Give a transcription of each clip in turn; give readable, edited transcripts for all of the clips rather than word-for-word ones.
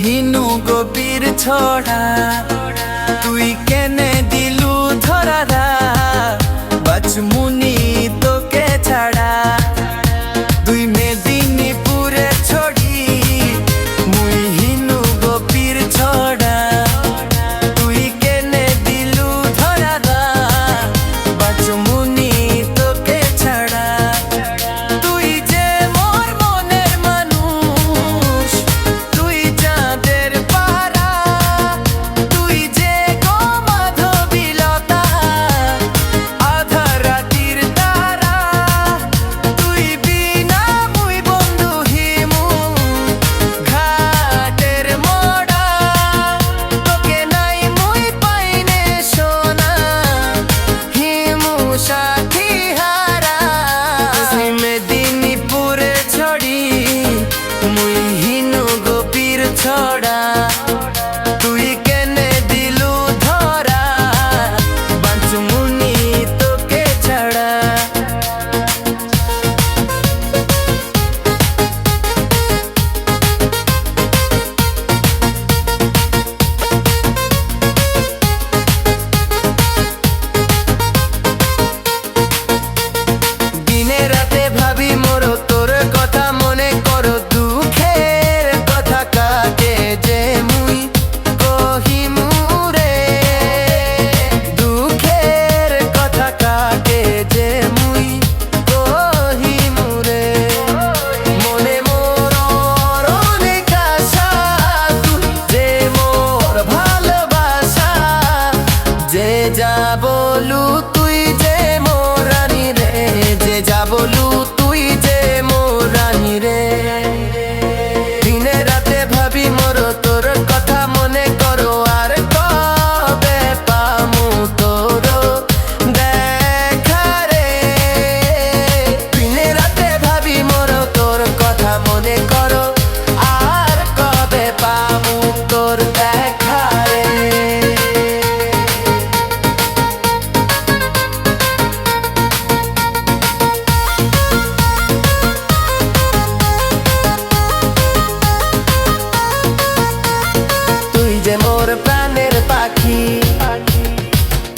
হিনু গভীর ছড়া তুই কেনে দিলু ধরারা বাচমুনি তোকে ছাড়া তুই মেদিনীপুরে ছড়ি মুই হিনু গভীর ছড়া তুই কেনে দিলু ধরারা বাচমুনি তোকে ছাড়া তুই যে মোর মনের মানুষ তুই চাঁদের পারা তুই যে গো মাধবীলতা আধা রাতির তারা তুই বিনা মুই বন্ধু হিমু ঘাটের মোড়া তোকে নাই মুই পাইনে সোনা হিমু সাথী হারা মেদিনীপুরে ছড়ি মুই হিনু গভীর ছড়া তুই কেনে দিলু ধরা বাঞ্চমুনি তোকে ছাড়া দিনে রাতে ভাবি মোর তোর কথা মনে করো দুঃখের কথা কাটে যে মুই কহিমুরে দুঃখের কথা কাটে যে মুই কহিমুরে মনে মোর অনেক আশা তুই যে মোর ভালোবাসা যে যা বলু তুই যে মোর রানী রে যে যা বলু তুই যে মোর রানী রে দিনে রাতে ভাবি মোর তোর কথা মনে করো আর কবে পামু তোর দেখা রে দিনে রাতে ভাবি মোর তোর কথা মনে করো আর কবে পামু তোর দেখা রে তুই যে মোর প্রাণের পাখি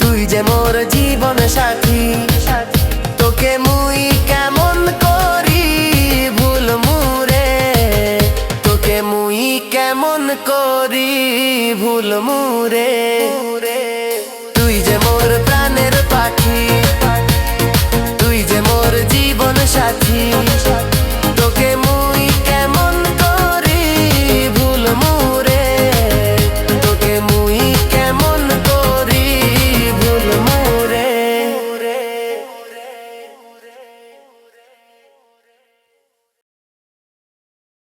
তুই যে মোর জীবন সাথী তোকে মুই কেমন করি ভুল মুরে তোকে মুই কেমন করি ভুল মুরে